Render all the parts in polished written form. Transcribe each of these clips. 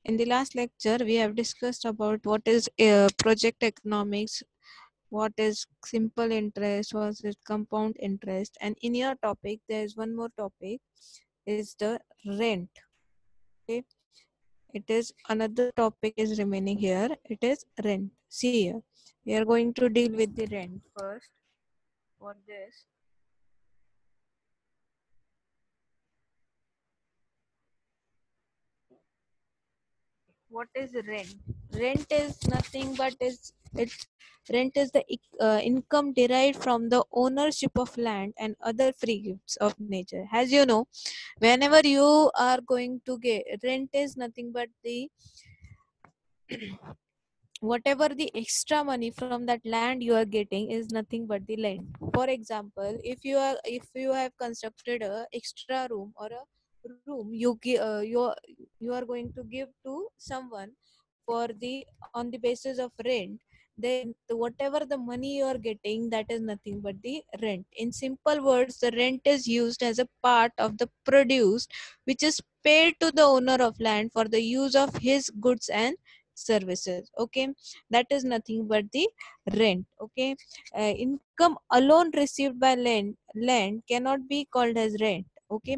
In the last lecture, we have discussed about what is project economics, what is simple interest, what is compound interest, and in your topic, there is one more topic, is the rent. Okay, it is another topic is remaining here. It is rent. See here, we are going to deal with the rent first. For this, what is rent? Rent is nothing but it's rent is the income derived from the ownership of land and other free gifts of nature. As you know, whenever you are going to get rent is nothing but the whatever the extra money from that land you are getting is nothing but the land. For example, if you have constructed a extra room or a room you are going to give to someone for the on the basis of rent, then whatever the money you are getting, that is nothing but the rent. In simple words, the rent is used as a part of the produce which is paid to the owner of land for the use of his goods and services. Okay, that is nothing but the rent. Okay, income alone received by land cannot be called as rent. Okay,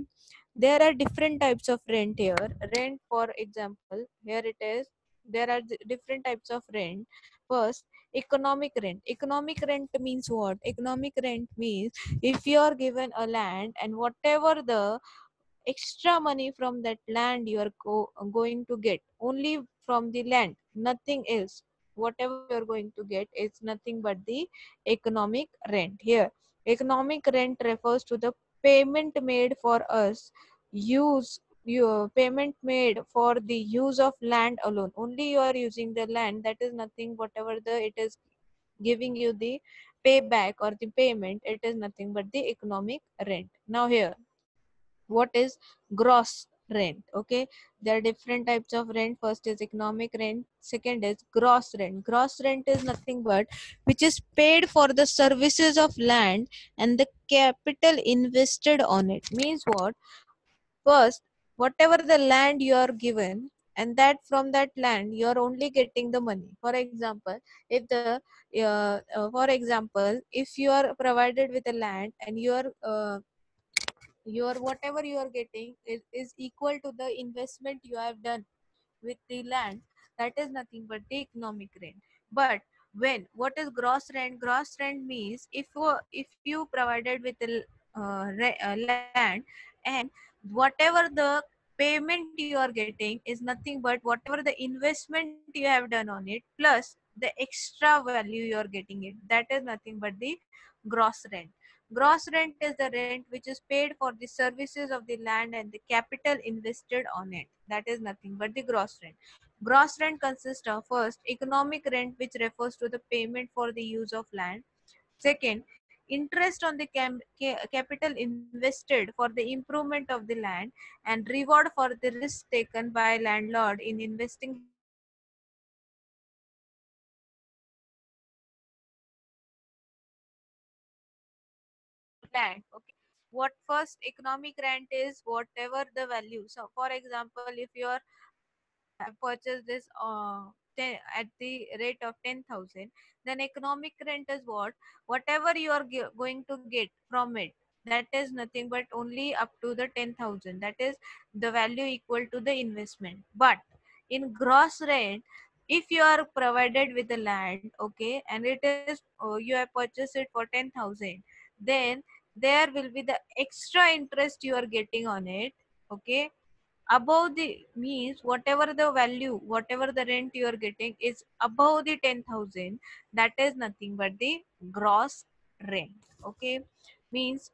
there are different types of rent here. Rent, for example, here it is, there are different types of rent. First, economic rent. Economic rent means what? Economic rent means if you are given a land and whatever the extra money from that land you are going to get only from the land, nothing else, whatever you are going to get is nothing but the economic rent. Here, economic rent refers to the payment made for us use your payment made for the use of land alone. Only you are using the land, that is nothing, whatever the it is giving you the payback or the payment, it is nothing but the economic rent. Now here, what is gross rent? Okay, there are different types of rent. First is economic rent, second is gross rent. Gross rent is nothing but which is paid for the services of land and the capital invested on it. Means what? First, whatever the land you are given, and that from that land you are only getting the money. For example, if the for example, if you are provided with a land and your whatever you are getting is equal to the investment you have done with the land, that is nothing but the economic rent. But when what is gross rent? Gross rent means if you provided with the land and whatever the payment you are getting is nothing but whatever the investment you have done on it plus the extra value you are getting it, that is nothing but the gross rent. Gross rent is the rent which is paid for the services of the land and the capital invested on it. That is nothing but the gross rent. Gross rent consists of first economic rent, which refers to the payment for the use of land. Second, interest on the capital invested for the improvement of the land, and reward for the risk taken by landlord in investing his land. Third, economic rent refers to the value of land. Okay, what first economic rent is whatever the value. So for example, if you are have purchased this at the rate of 10,000, then economic rent is what? Whatever you are going to get from it, that is nothing but only up to the 10,000. That is the value equal to the investment. But in gross rent, if you are provided with the land, okay, and it is you have purchased it for 10,000, then there will be the extra interest you are getting on it. Okay, above the means whatever the value, whatever the rent you are getting is above the 10,000, that is nothing but the gross rent. Okay, means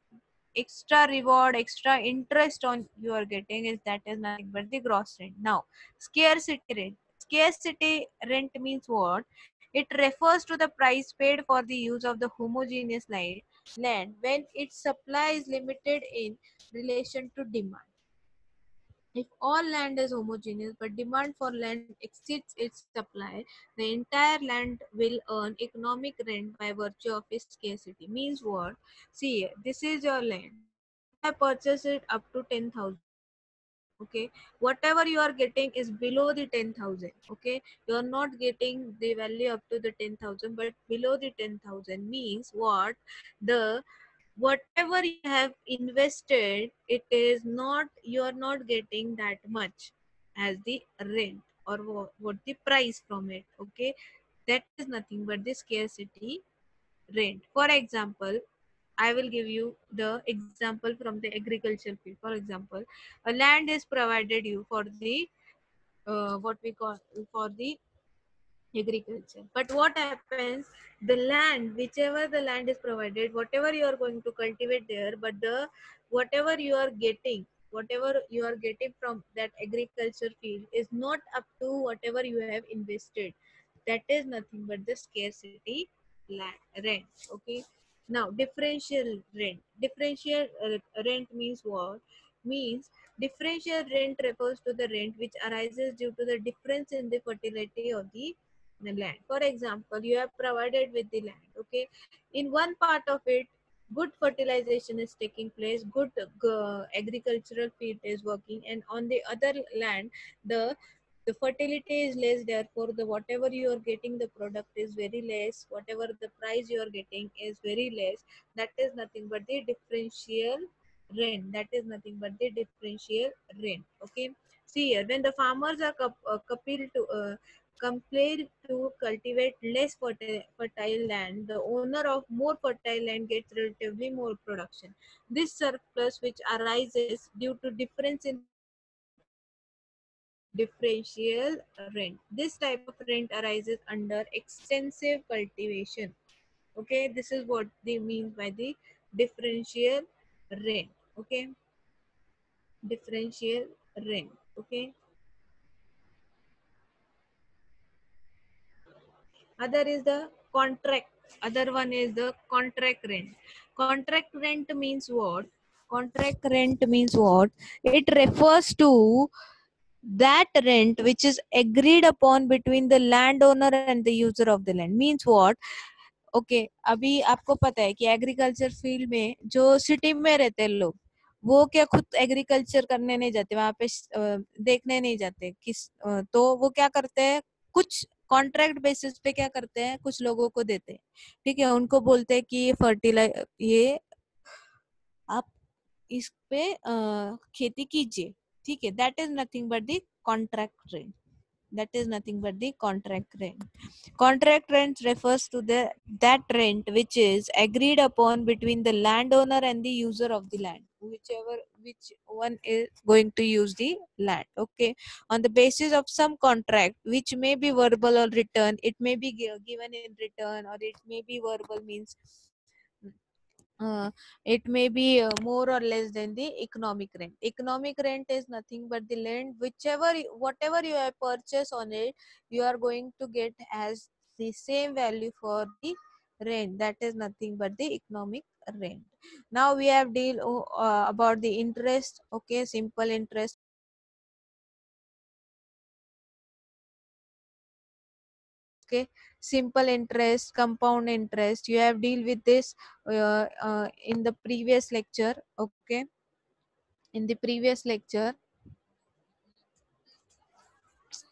extra reward, extra interest on you are getting is, that is nothing but the gross rent. Now, scarcity rent. Scarcity rent means what? It refers to the price paid for the use of the homogeneous land when its supply is limited in relation to demand. If all land is homogeneous but demand for land exceeds its supply, the entire land will earn economic rent by virtue of its scarcity. Means what? See, this is your land. You have purchased it up to 10,000. Okay, whatever you are getting is below the 10,000. Okay, you are not getting the value up to the 10,000, but below the 10,000 means what? The whatever you have invested, it is not, you are not getting that much as the rent or what the price from it. Okay, that is nothing but the scarcity rent. For example, I will give you the example from the agriculture field. For example, a land is provided you for the what we call for the agriculture. But what happens, the land, whichever the land is provided, whatever you are going to cultivate there, but the whatever you are getting, whatever you are getting from that agriculture field is not up to whatever you have invested. That is nothing but the scarcity land rent. Okay, now differential rent. Differential rent means what? Means differential rent refers to the rent which arises due to the difference in the fertility of the land. For example, you have provided with the land. Okay, in one part of it, good fertilization is taking place, good agricultural field is working, and on the other land, the fertility is less. Therefore, the whatever you are getting, the product is very less. Whatever the price you are getting is very less. That is nothing but the differential rent. That is nothing but the differential rent. Okay, see here, when the farmers are coupled to compared to cultivate less fertile land, the owner of more fertile land gets relatively more production. This surplus, which arises due to difference in fertility, is called differential rent. This type of rent arises under extensive cultivation. Okay, this is what they mean by the differential rent. Okay, differential rent. Okay, other is the contract, other one is the contract rent. Contract rent means what? Contract rent means what? It refers to that rent which is agreed upon between the landowner and the user of the land. Means what? Okay अभी आपको पता है कि agriculture field में जो city में रहते हैं लोग, वो क्या खुद एग्रीकल्चर करने नहीं जाते वहां पे, देखने नहीं जाते किस, तो वो क्या करते हैं, कुछ कॉन्ट्रैक्ट बेसिस पे क्या करते हैं, कुछ लोगों को देते हैं, ठीक है, उनको बोलते हैं कि ये फर्टिलाइज, ये आप इस पे खेती कीजिए, ठीक है, that is nothing but the contract rent. That is nothing but the contract rent. Contract rent refers to the that rent which is agreed upon between the landowner and the user of the land, which one is going to use the land. Okay, on the basis of some contract which may be verbal or written, it may be given in return or it may be verbal, means uh, it may be more or less than the economic rent. Economic rent is nothing but the land whichever whatever you have purchased on it, you are going to get as the same value for the rent. That is nothing but the economic rent. Now we have deal about the interest. Okay, simple interest. Okay, simple interest, compound interest, you have deal with this in the previous lecture. Okay, in the previous lecture.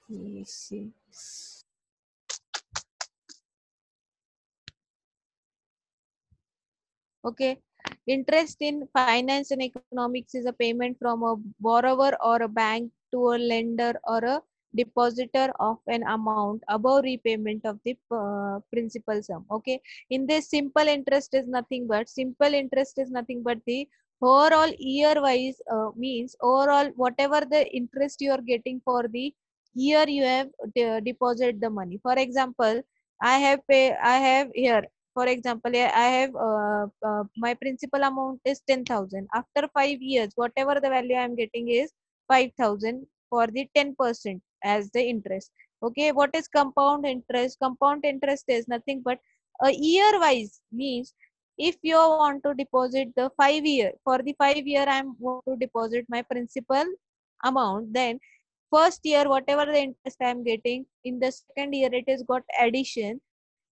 Let's see. Okay, interest in finance and economics is a payment from a borrower or a bank to a lender or a depositor of an amount above repayment of the principal sum. Okay, in this simple interest is nothing but the overall year wise, means overall whatever the interest you are getting for the year you have deposit the money. For example, I have here, for example, I have my principal amount is 10,000. After 5 years, whatever the value I am getting is 5,000 for the 10% as the interest. Okay, what is compound interest? Compound interest is nothing but a year wise, means if you want to deposit the 5 year, for the 5 year I am want to deposit my principal amount, then first year whatever the interest I am getting, in the second year it is got addition,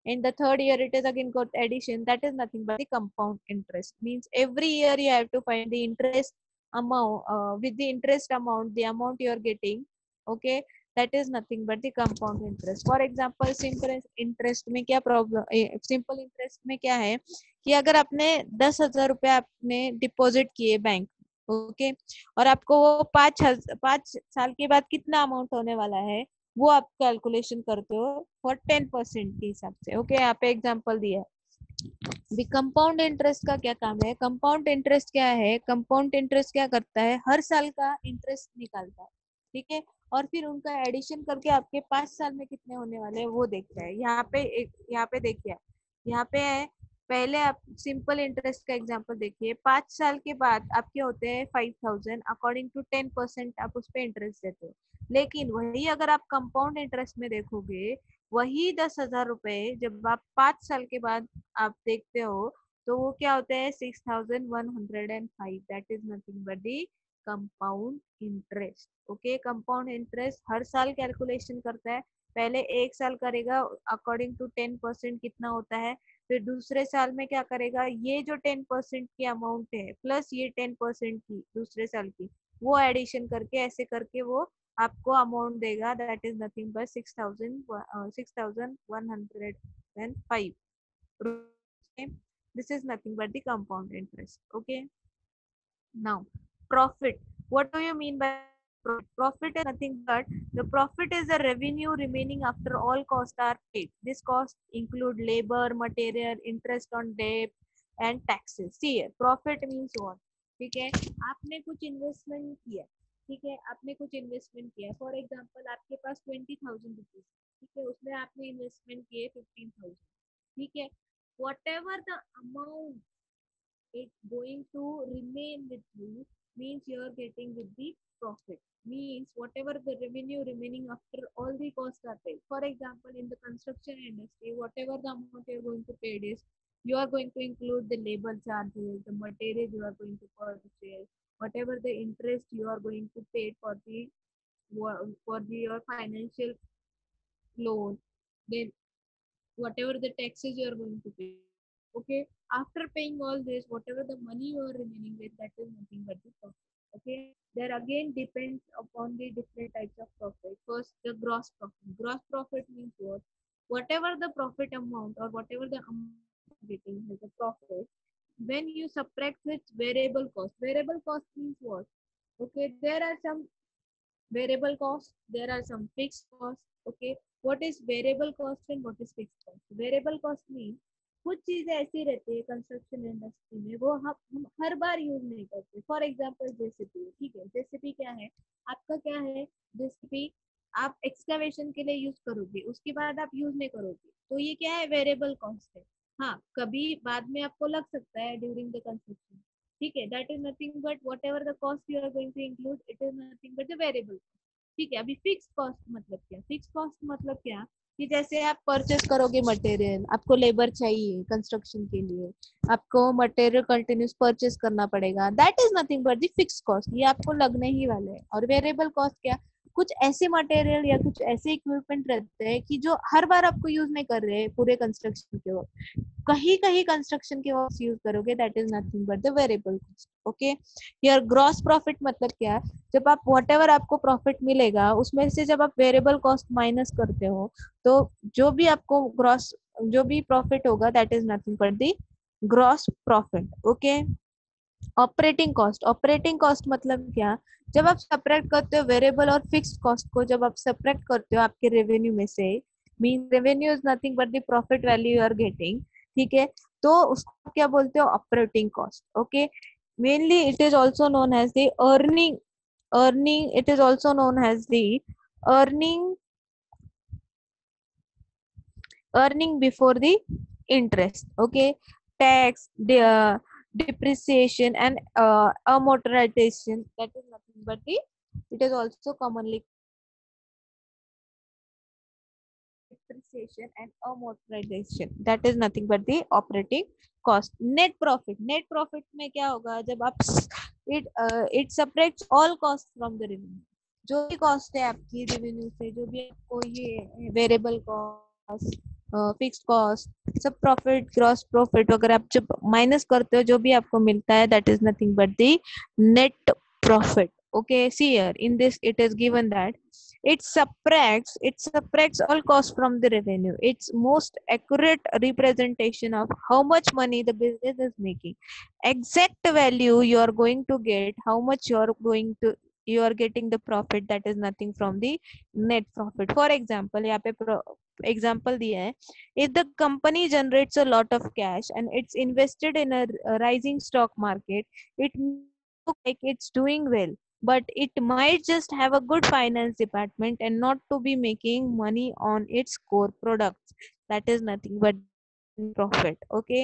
in the third year it is again got addition. That is nothing but the compound interest. Means every year you have to find the interest amount with the interest amount, the amount you are getting, okay, that is nothing but the compound interest. For example, simple interest में क्या problem, simple interest में क्या है कि अगर आपने 10,000 रुपए आपने डिपॉजिट किए बैंक, ओके, और आपको वो 5 साल के बाद कितना अमाउंट होने वाला है वो आप कैलकुलेशन करते हो फॉर 10% के हिसाब से, ओके। यहाँ पे एग्जांपल दिया है। अभी कंपाउंड इंटरेस्ट का क्या काम है? कंपाउंड इंटरेस्ट क्या है? कंपाउंड इंटरेस्ट क्या करता है? हर साल का इंटरेस्ट निकालता है, ठीक है, और फिर उनका एडिशन करके आपके 5 साल में कितने होने वाले हैं वो देखता है। यहाँ पे देखिए, यहाँ पे है, पहले आप सिंपल इंटरेस्ट का एग्जांपल देखिए, 5 साल के बाद आपके होते हैं 5,000, अकॉर्डिंग टू 10% आप उस पर इंटरेस्ट देते हो। लेकिन वही अगर आप कंपाउंड इंटरेस्ट में देखोगे, वही 10,000 रुपए जब आप 5 साल के बाद आप देखते हो तो वो क्या होता है? 6,105। That is nothing but the compound interest, okay. Compound interest हर साल कैलकुलेशन करता है, पहले 1 साल करेगा अकॉर्डिंग टू 10% कितना होता है, फिर दूसरे साल में क्या करेगा, ये जो 10% की अमाउंट है प्लस ये 10% की दूसरे साल की, वो एडिशन करके ऐसे करके वो आपको अमाउंट देगा। That is nothing but 6,105 rupees. This is nothing but the compound interest, okay. Now profit, what do you mean by profit? Profit is nothing but the profit is the revenue remaining after all costs are paid. This cost include labor, material, interest on debt and taxes. See here, profit means what? ठीक है, आपने कुछ investment किया, ठीक है, आपने कुछ investment किया, फॉर एग्जांपल आपके पास 20,000 रुपीज, ठीक है, उसमें आपने इन्वेस्टमेंट किए 15,000, ठीक है, whatever the amount it going to remain with you means you are getting with the profit, means whatever the revenue remaining after all the costs are paid. For example, in the construction industry, whatever the amount you are going to pay is, you are going to include the labor charges, the material you are going to purchase, whatever the interest you are going to pay for the your financial loan, then whatever the taxes you are going to pay. Okay, after paying all this, whatever the money you are remaining with, that is nothing but the profit. Okay, there again depends upon the different types of profit. First, the gross profit. Gross profit means what? Whatever the profit amount or whatever the amount getting as a profit, when you subtract its variable cost. Variable cost means what? Okay, there are some variable cost, there are some fixed costs, okay. What is variable cost and what is fixed cost? Variable cost means कुछ चीजें ऐसी रहती है construction industry में, वो हम हर बार use नहीं करते। फॉर एग्जांपल जेसीपी, ठीक है, जेसीपी क्या है आपका, क्या है जेसीपी, आप एक्सकवेशन के लिए यूज करोगे, उसके बाद आप यूज नहीं करोगे, तो ये क्या है? वेरिएबल कॉस्ट है। हाँ, कभी बाद में आपको लग सकता है ड्यूरिंग द कंस्ट्रक्शन, ठीक है, that is nothing but whatever the cost you are going to include, it is nothing but the variable, ठीक है। अभी फिक्स कॉस्ट मतलब क्या? फिक्स कॉस्ट मतलब क्या कि जैसे आप परचेस करोगे मटेरियल, आपको लेबर चाहिए कंस्ट्रक्शन के लिए, आपको मटेरियल कंटिन्यूस परचेस करना पड़ेगा, that is nothing but the fix cost, ये आपको लगने ही वाले हैं। और वेरिएबल कॉस्ट क्या? कुछ ऐसे मटेरियल या कुछ ऐसे इक्विपमेंट रहते हैं कि जो हर बार आपको यूज नहीं कर रहे हैं पूरे कंस्ट्रक्शन के वक्त, कहीं कहीं कंस्ट्रक्शन के वक्त यूज करोगे, that is nothing but the variable cost, okay. यार ग्रॉस प्रॉफिट मतलब क्या? जब आप व्हाटएवर आपको प्रॉफिट मिलेगा उसमें से जब आप वेरिएबल कॉस्ट माइनस करते हो, तो जो भी आपको ग्रॉस, जो भी प्रॉफिट होगा, that is nothing but the gross profit, okay. Operating cost, operating cost मतलब क्या? जब आप सेपरेट करते हो वेरिएबल और फिक्स्ड कॉस्ट को, जब आप सेपरेट करते हो आपके रेवेन्यू में से, mean revenue is nothing but the profit value you are getting, ठीक है, तो उसको क्या बोलते हो? Operating cost, okay. Mainly it is also known as the earning, it is also known as the earning earning before the interest, okay. Tax, depreciation and amortization, that is nothing but the, it is also commonly depreciation and amortization, that is nothing but the operating cost. Net profit, net profit में क्या होगा? जब आप it separates all costs from the revenue, जो भी cost है आपकी revenue से, जो भी आपको ये वेरिएबल कॉस्ट, फिक्स्ड कॉस्ट सब प्रॉफिट ग्रॉस प्रॉफिट वगैरह आप जब माइनस करते हो जो भी आपको मिलता है that is nothing but the net profit. Okay, see here in this it is given that it subtracts all costs from the revenue. It's most accurate representation of how much money the business is making. Exact value you are going to get, how much you are getting the profit, that is nothing from the net profit. For example, यहाँ पे example दिया है, if the company generates a lot of cash and it's invested in a rising stock market, it look like it's doing well, but it might just have a good finance department and not to be making money on its core products. That is nothing but profit. Okay,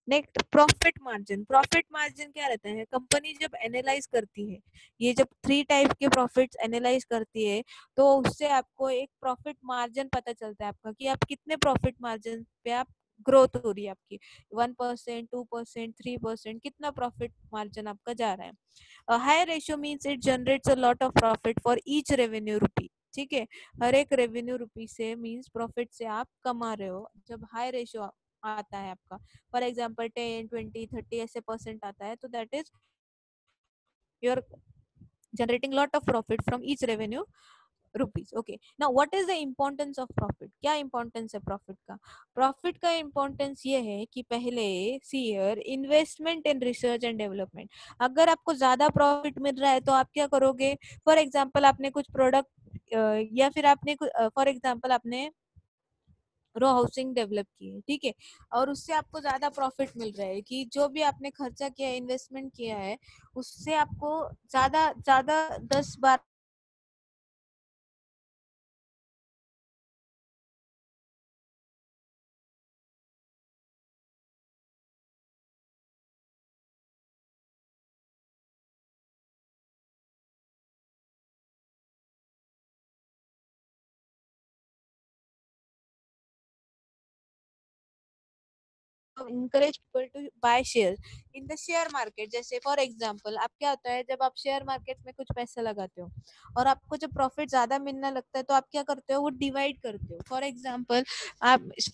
next profit margin क्या रहता है, company जब analyse करती है, ये जब 3 type के profits analyse करती है तो उससे आपको एक प्रॉफिट मार्जिन पता चलता है आपका कि आप कितने प्रॉफिट मार्जिन पे आप ग्रोथ हो रही है आपकी, 1%, 2%, 3%, कितना प्रॉफिट मार्जिन आपका जा रहा है. High ratio means it generates a lot of profit for each revenue रूपी. ठीक है, हर एक रेवेन्यू रूपी से मीन्स प्रॉफिट से आप कमा रहे हो जब हाई रेशियो आता है आपका. फॉर एग्जाम्पल 10, 20, 30 ऐसे परसेंट आता है तो that is you're generating lot of profit from each revenue rupees. Okay, now what is the importance of profit? क्या importance है profit का? Profit का importance ये है कि पहले see here investment in research and development. अगर आपको ज्यादा profit मिल रहा है तो आप क्या करोगे? For example आपने कुछ product या फिर आपने for example आपने रो हाउसिंग डेवलप की है, ठीक है, और उससे आपको ज्यादा प्रॉफिट मिल रहा है कि जो भी आपने खर्चा किया है, इन्वेस्टमेंट किया है, उससे आपको ज्यादा ज्यादा 10 बार encourage people to buy shares in the share market. जैसे फॉर एग्जांपल आप क्या होता है, जब आप शेयर मार्केट में कुछ पैसा लगाते हो और आपको जब प्रॉफिट ज्यादा मिलने लगता है तो आप क्या करते हो, वो डिवाइड करते हो.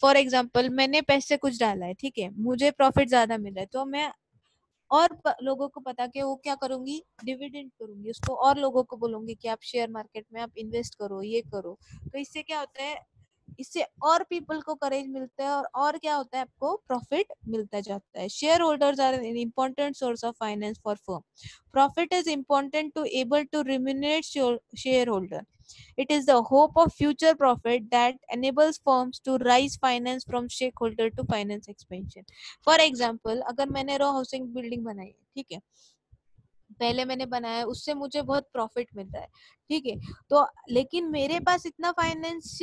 फॉर एग्जांपल मैंने पैसे कुछ डाला है, ठीक है, मुझे प्रॉफिट ज्यादा मिल रहा है तो मैं और लोगों को पता कि वो क्या करूंगी, डिविडेंड करूंगी उसको, और लोगों को बोलूंगी कि आप शेयर मार्केट में आप इन्वेस्ट करो, ये करो. तो इससे क्या होता है, इससे और पीपल को करेज मिलता है और क्या होता है, आपको प्रॉफिट मिलता जाता है. Share holders are an important source of finance for firm. Profit is important to able to remunerate share holder. It is the hope of future profit that enables firms to raise finance from stakeholder to finance expansion. For example, अगर मैंने रो housing building बनाई है, ठीक है, पहले मैंने बनाया है, उससे मुझे बहुत प्रॉफिट मिल रहा है, ठीक है, तो लेकिन मेरे पास इतना फाइनेंस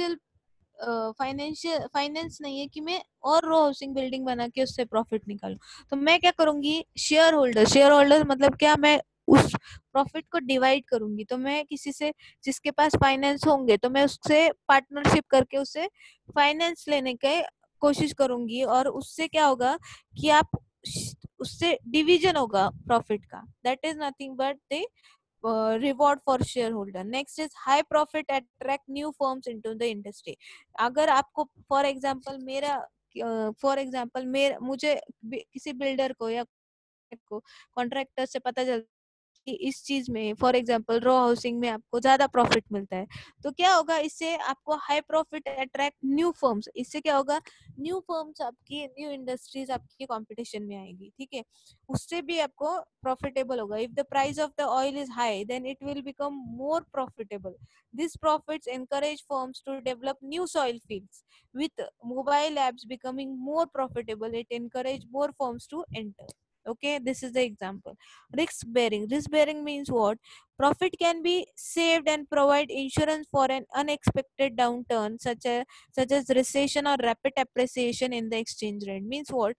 नहीं है कि मैं और रो हाउसिंग बिल्डिंग बना के उससे प्रॉफिट निकालूं. तो मैं क्या करूंगी, शेयर होल्डर मतलब क्या, मैं उस प्रॉफिट को डिवाइड करूंगी. तो मैं किसी से जिसके पास फाइनेंस होंगे तो मैं उससे पार्टनरशिप करके उससे फाइनेंस लेने के कोशिश करूंगी और उससे क्या होगा कि आप उससे डिवीजन होगा प्रॉफिट का. That is nothing but the reward for shareholder. Next is high profit attract new firms into the industry. अगर आपको फॉर एग्जांपल मेरा मुझे किसी बिल्डर को या को कॉन्ट्रैक्टर से पता चल कि इस चीज में फॉर एग्जांपल रो हाउसिंग में आपको ज्यादा प्रॉफिट मिलता है, तो क्या होगा, इससे आपको high profit attract new firms. इससे क्या होगा, न्यू फर्म्स आपकी, न्यू इंडस्ट्रीज आपके कंपटीशन में आएगी, ठीक है, उससे भी आपको प्रॉफिटेबल होगा. If the price of the oil is high then it will become more profitable. This profits encourage firms to develop new soil fields. With mobile apps becoming more profitable, it encourage more firms to enter. Okay, this is the example. Risk bearing means what, profit can be saved and provide insurance for an unexpected downturn such as recession or rapid appreciation in the exchange rate. Means what,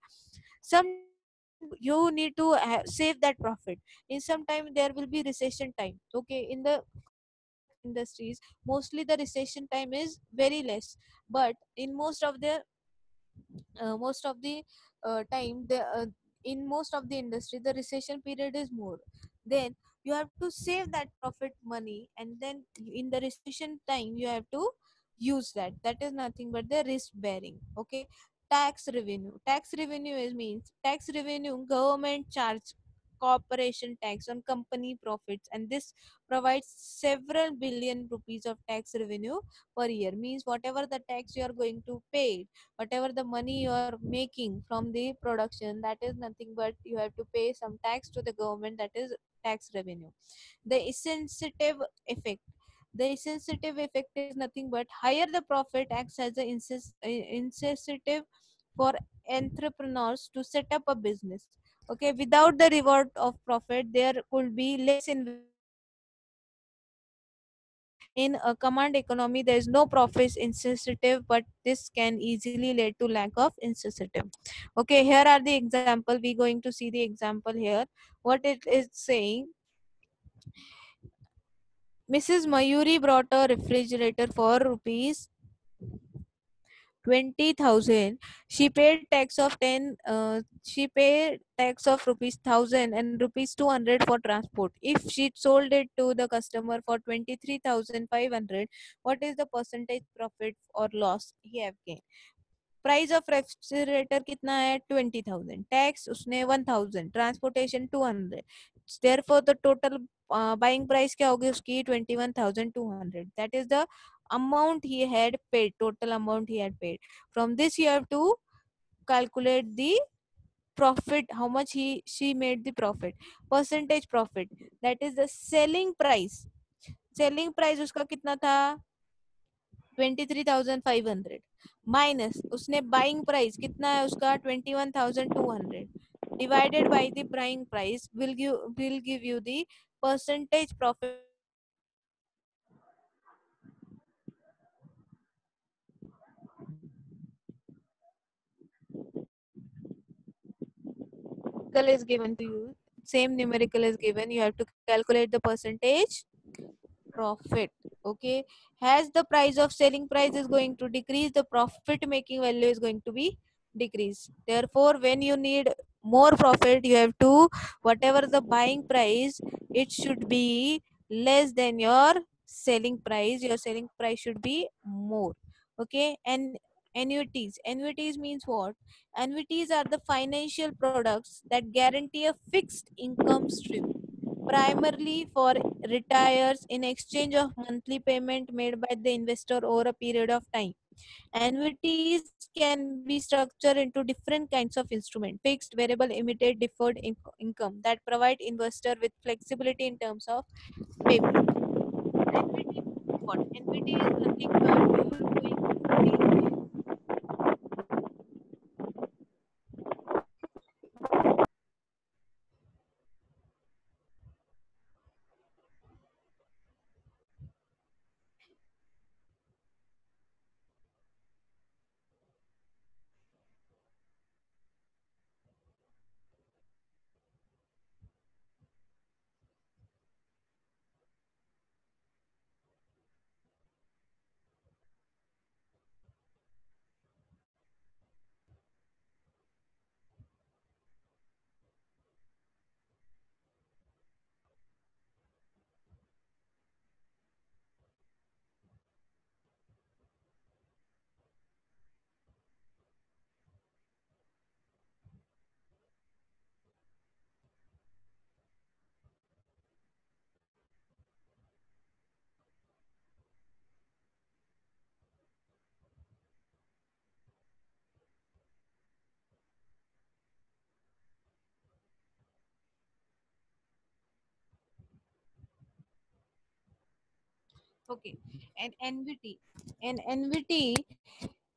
some you need to save that profit. In some time there will be recession time, okay, in the industries mostly the recession time is very less, but in most of the time in most of the industry the recession period is more. Then you have to save that profit money and then in the recession time you have to use that. That is nothing but the risk bearing. Okay. Tax revenue is means tax revenue, government charge corporation tax on company profits, and this provides several billion rupees of tax revenue per year. Means whatever the tax you are going to pay, whatever the money you are making from the production, that is nothing but you have to pay some tax to the government. That is tax revenue. The insensitive effect, is nothing but higher the profit acts as an incentive for entrepreneurs to set up a business. Okay, without the reward of profit there could be less investment in the economy. In a command economy there is no profit incentive, but this can easily lead to lack of incentive. Okay, here are the example. We going to see the example here. What it is saying: Mrs. Mayuri brought a refrigerator for rupees 20,000. She paid tax of 10. She paid tax of rupees 1,000 and rupees 200 for transport. If she sold it to the customer for 23,500, what is the percentage profit or loss he have gained? Price of refrigerator कितना है 20,000, tax उसने 1,000, transportation 200, therefore the total buying price क्या होगी उसकी 21,200. That is the amount he had paid, total amount he had paid. From this you have to calculate the profit, how much she made the profit, percentage profit. That is the selling price. selling price उसका कितना था 23,500 minus उसने buying price कितना है उसका 21,200 divided by the buying price will give you the percentage profit or loss. Numerical is given to you, same numerical is given, you have to calculate the percentage profit. Okay, as the price of selling price is going to decrease, the profit making value is going to be decrease. Therefore when you need more profit you have to, whatever the buying price, it should be less than your selling price. Your selling price should be more. Okay. And annuities means what? Annuities are the financial products that guarantee a fixed income stream, primarily for retires in exchange of monthly payment made by the investor over a period of time. Annuities can be structured into different kinds of instruments: fixed, variable, immediate, deferred income, that provide investor with flexibility in terms of payment. Annuity means what? Annuity is nothing but you are going to pay. Okay. And NVT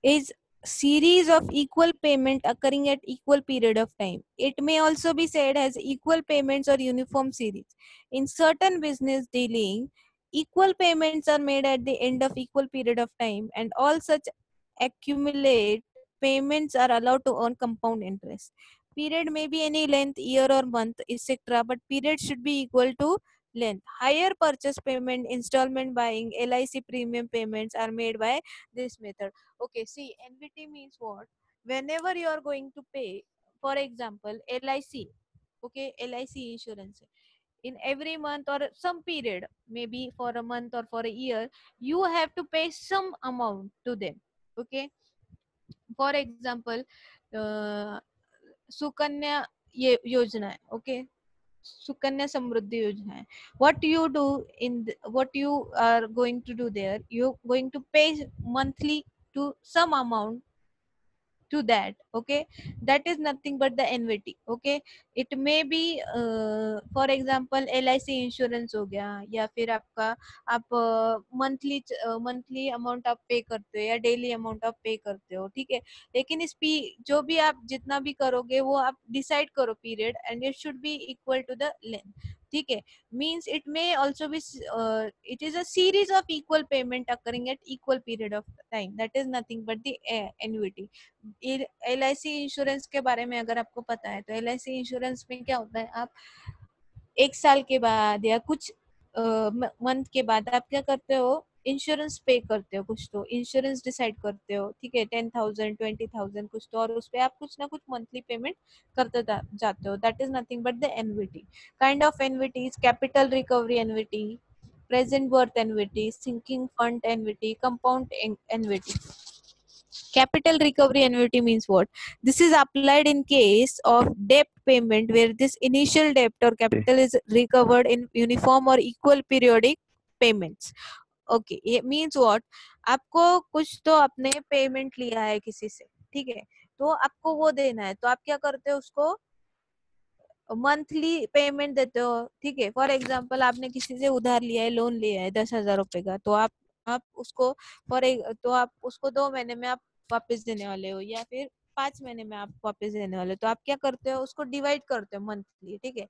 is series of equal payment occurring at equal period of time. It may also be said as equal payments or uniform series. In certain business dealing, equal payments are made at the end of equal period of time, and all such accumulate payments are allowed to earn compound interest. Period may be any length, year or month, etc., but period should be equal to length. Higher purchase payment, installment buying, LIC premium payments are made by this method. Okay, see, NVT means what? Whenever you are going to pay, for example, LIC, okay, LIC insurance. in every month or some period, maybe for a month or for a year, you have to pay some amount to them. Okay, for example, uh, sukanya योजना है. Okay, Sukanya Samruddhi Yojana hai. What you do what you are going to do there, you're going to pay monthly to some amount to that. Okay, that is nothing but the annuity. Okay, it may be for example LIC insurance हो गया, या फिर आपका आप monthly amount आप पे करते हो या डेली अमाउंट आप पे करते हो. ठीक है, लेकिन इस जो भी आप जितना भी करोगे वो आप डिसाइड करो period, and it should be equal to the length. ठीक है, means it may also be it is a series of equal payment occurring at equal period of time. That is nothing but the annuity. LIC insurance के बारे में अगर आपको पता है तो LIC इंश्योरेंस में क्या होता है, आप एक साल के बाद या कुछ मंथ के बाद आप क्या करते हो, इंश्योरेंस पे करते हो. कुछ तो इंश्योरेंस डिसाइड करते हो. ठीक है, 10,000 20,000 कुछ तो, और उस पे आप कुछ ना कुछ मंथली पेमेंट करते जाते हो. That is nothing but the annuity. Kind of annuity is capital recovery annuity, present worth annuity, sinking fund annuity, compound annuity. Capital recovery annuity means what? This is applied in case of debt payment where this initial debt or capital is recovered in uniform or equal periodic payments. Okay, it means what? आपको कुछ तो आपने payment लिया है किसी से. ठीक है, तो आपको वो देना है, तो आप क्या करते हो, उसको मंथली पेमेंट देते हो. ठीक है, फॉर एग्जांपल आपने किसी से उधार लिया है, लोन लिया है 10,000 रुपए का, तो आप उसको तो आप उसको 2 महीने में आप वापस देने वाले हो, या फिर 5 महीने में आप वापस देने वाले हो. तो आप क्या करते हो, उसको डिवाइड करते हो मंथली. ठीक है,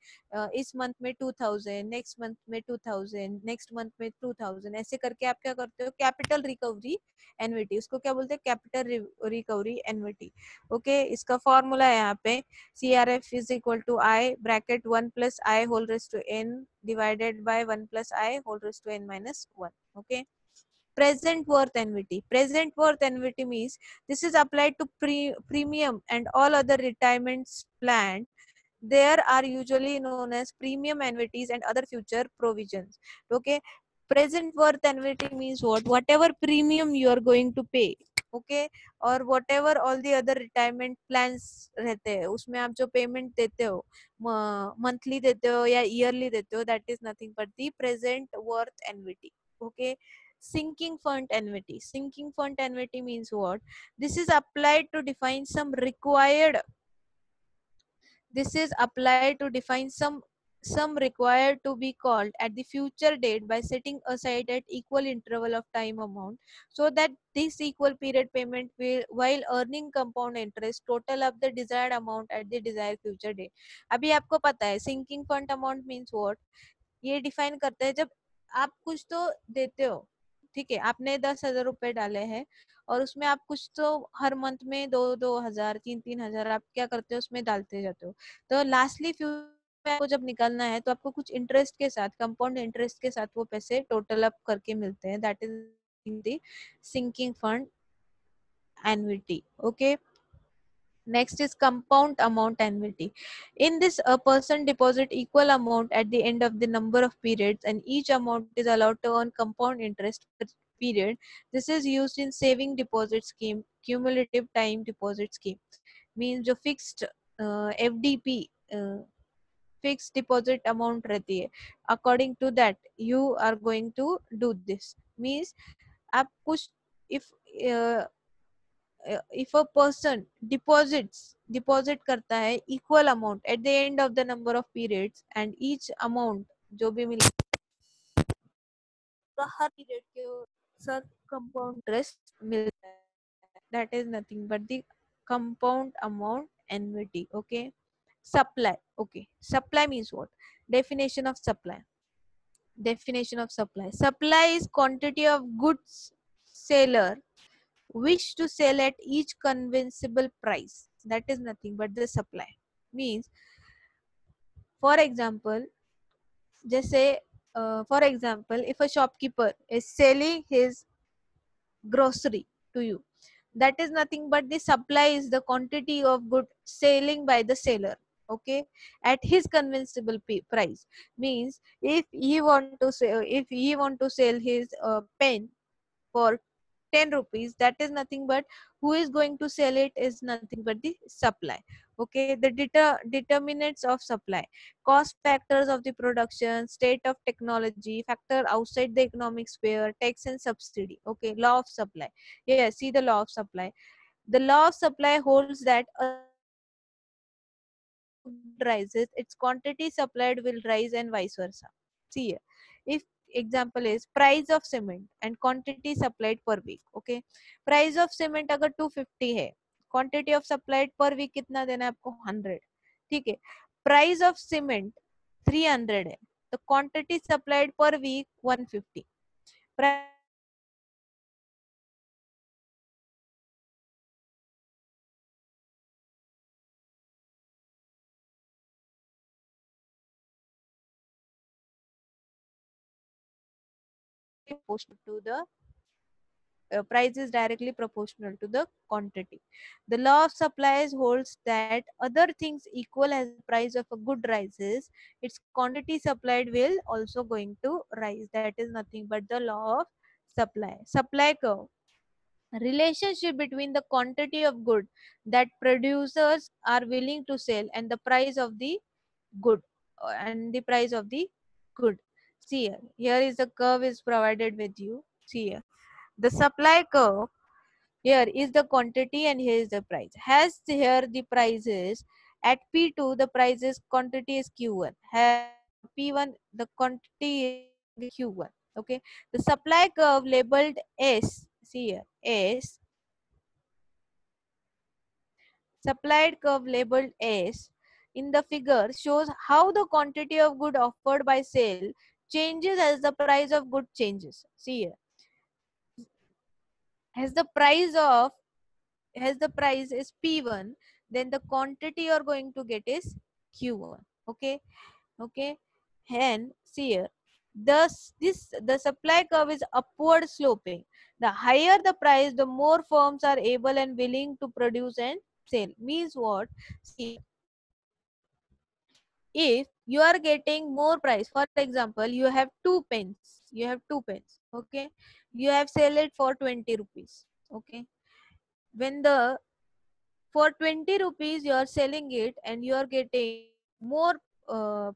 इस मंथ में 2,000, नेक्स्ट मंथ में 2,000, नेक्स्ट मंथ में 2,000, ऐसे करके आप क्या करते हो, कैपिटल रिकवरी एन्युटी. उसको क्या बोलते हैं, कैपिटल रिकवरी एन्युटी. ओके, इसका फॉर्मूला है यहाँ पे, CRF is equal to I bracket 1 plus I whole raised to n divided by 1 plus I whole raised to n minus 1. Okay. Present worth annuity. Present worth annuity means this is applied to premium and all other retirements planned. There are usually known as premium annuities and other future provisions. Okay. Present worth annuity means what? Whatever premium you are going to pay. Okay, और what ever all the other retirement plans रहते हैं, उसमें आप जो payment देते हो, monthly देते हो या ईयरली देते हो, that is nothing but the present worth annuity. Okay, sinking fund annuity. Sinking fund annuity means what? This is applied to define some required. This is applied to define some required to be called at the future date by setting aside at equal interval of time amount, so that this equal period payment will, while earning compound interest, total up the desired amount at the desired future date. अभी आपको पता है sinking fund amount means what? ये define करता है जब आप कुछ तो देते हो. ठीक है, आपने 10,000 रुपए डाले हैं और उसमें आप कुछ तो हर मंथ में 2,000 3,000 आप क्या करते हो, उसमें डालते जाते हो. तो लास्टली फ्यूचर को जब निकालना है तो आपको कुछ इंटरेस्ट के साथ, कंपाउंड इंटरेस्ट के साथ वो पैसे टोटल अप करके मिलते हैं. That is the sinking fund annuity. Okay, next is compound amount annuity. In this, a person deposit equal amount at the end of the number of periods, and each amount is allowed to earn compound interest per period. This is used in saving deposit scheme, cumulative time deposit scheme. Means जो fixed FDP fixed deposit amount रहती है, according to that you are going to do this. Means आप कुछ uh, if a person deposit करता है equal amount at the end of the number of periods, and each amount जो भी मिले तो हर पीरियड के साथ कंपाउंड इंटरेस्ट मिलता है. that is nothing but the compound amount annuity. Okay, supply. Okay, supply means what? Definition of supply. Supply is quantity of goods seller wish to sell at each convincible price. That is nothing but the supply. Means, for example, जैसे for example, if a shopkeeper is selling his grocery to you, that is nothing but the supply is the quantity of good selling by the seller. okay, at his convincible price. Means if he want to sell his pen for 10 rupees, that is nothing but who is going to sell it is nothing but the supply. Okay, the determinants of supply, cost factors of the production, state of technology, factor outside the economic sphere, tax and subsidy. Okay, law of supply. Yeah, see the law of supply. The law of supply holds that good rises, its quantity supplied will rise and vice versa. See here, if example is price of cement and quantity supplied per week. Okay, price of cement अगर 250 है, quantity of supplied per week कितना देना है आपको 100. ठीक है, price of cement 300 है, तो quantity supplied per week 150. Price proportional to the price is directly proportional to the quantity. The law of supplies holds that other things equal as the price of a good rises, its quantity supplied will also going to rise. That is nothing but the law of supply. Supply curve. Relationship between the quantity of good that producers are willing to sell and the price of the good and the price of the good. See here. Here is the curve is provided with you. See here. The supply curve here is the quantity and here is the price. Has here the prices at P2 the prices quantity is Q1. Has P1 the quantity is Q1. Okay. The supply curve labeled S. See here S. Supplied curve labeled S in the figure shows how the quantity of good offered by sale changes as the price of good changes. See here. As the price of as the price is P1, then the quantity you're going to get is Q1. Okay, okay. And see here, thus this the supply curve is upward sloping. The higher the price, the more firms are able and willing to produce and sell. Means what? See, if you are getting more price, for example, you have two pens, okay, you have sell it for 20 rupees, okay. When the for 20 rupees you are selling it and you are getting more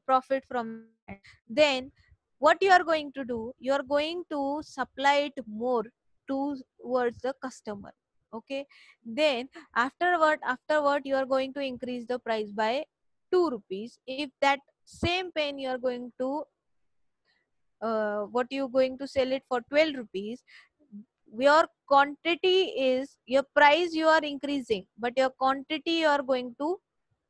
profit from that, then what you are going to do, you are going to supply it more towards the customer. Okay, then afterward you are going to increase the price by 2 rupees. If that same pen you are going to what you going to sell it for 12 rupees, your quantity is your price you are increasing but your quantity you are going to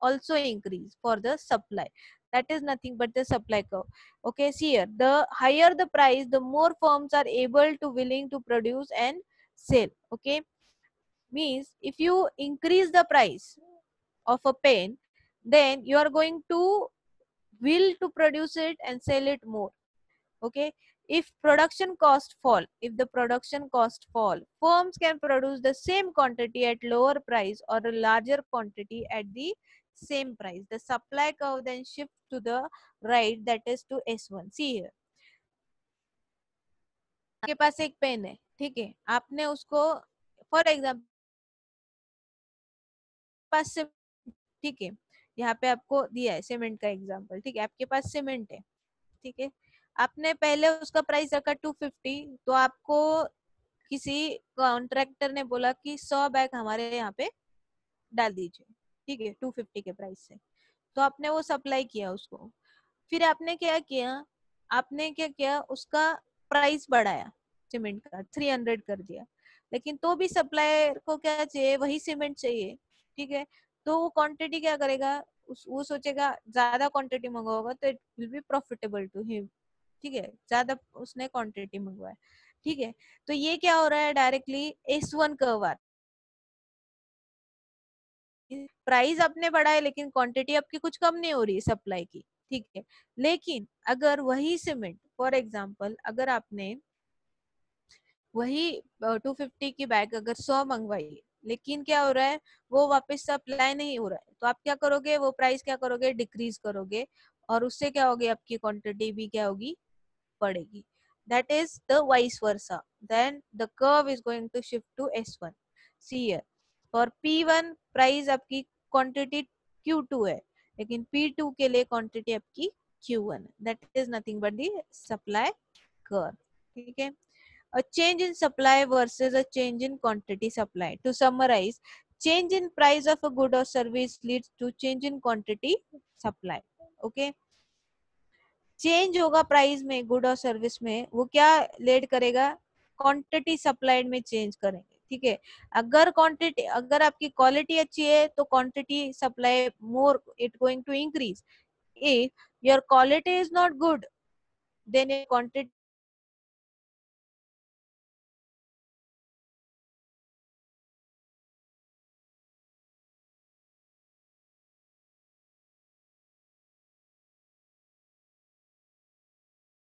also increase for the supply. That is nothing but the supply curve. Okay, see here, the higher the price, the more firms are able to willing to produce and sell. Okay, means if you increase the price of a pen, then you are going to will to produce it and sell it more. Okay, if production cost fall, if the production cost fall, firms can produce the same quantity at lower price or a larger quantity at the same price. The supply curve then shifts to the right, that is to S1. See here, आपके पास एक pen है, ठीक है, आपने उसको for example पास से, ठीक है, यहाँ पे आपको दिया है सीमेंट का एग्जाम्पल, ठीक है, आपके पास सीमेंट है, ठीक है, आपने पहले उसका प्राइस रखा 250, तो आपको किसी कॉन्ट्रैक्टर ने बोला कि 100 बैग हमारे यहाँ पे डाल दीजिए, ठीक है, 250 के प्राइस से, तो आपने वो सप्लाई किया उसको, फिर आपने क्या किया उसका प्राइस बढ़ाया, सीमेंट का 300 कर दिया, लेकिन तो भी सप्लायर को क्या चाहिए, वही सीमेंट चाहिए, ठीक है, तो वो क्वांटिटी क्या करेगा, वो सोचेगा ज्यादा क्वांटिटी मंगवाओगा तो it will be profitable to him, ठीक है, ज्यादा उसने क्वांटिटी मंगवाया, ठीक है, तो ये क्या हो रहा है, डायरेक्टली S1 कर्व आ रहा है, प्राइस आपने बढ़ाया लेकिन क्वांटिटी आपकी कुछ कम नहीं हो रही है सप्लाई की, ठीक है, लेकिन अगर वही सीमेंट फॉर एग्जांपल अगर आपने वही 250 की बैग अगर 100 मंगवाई, लेकिन क्या हो रहा है, वो वापस सप्लाई नहीं हो रहा है, तो आप क्या करोगे, वो प्राइस क्या करोगे, डिक्रीज करोगे, और उससे क्या होगी, आपकी क्वांटिटी भी क्या होगी, बढ़ेगी. That is the vice versa. Then the curve is going to shift to S1. See here, for P1 price आपकी क्वांटिटी Q2 है, लेकिन P2 के लिए क्वांटिटी आपकी Q1 है. That is nothing but the supply curve. ठीक है. A change in supply versus a change in quantity supply. To summarize, change in price of a good or service leads to change in quantity supply. Okay. Change होगा price में, good और service में, वो क्या lead करेगा, quantity supplied में change करेंगे. ठीक है. अगर क्वांटिटी, अगर आपकी क्वालिटी अच्छी है तो quantity supply more it going to increase. If your quality is not good, then your quantity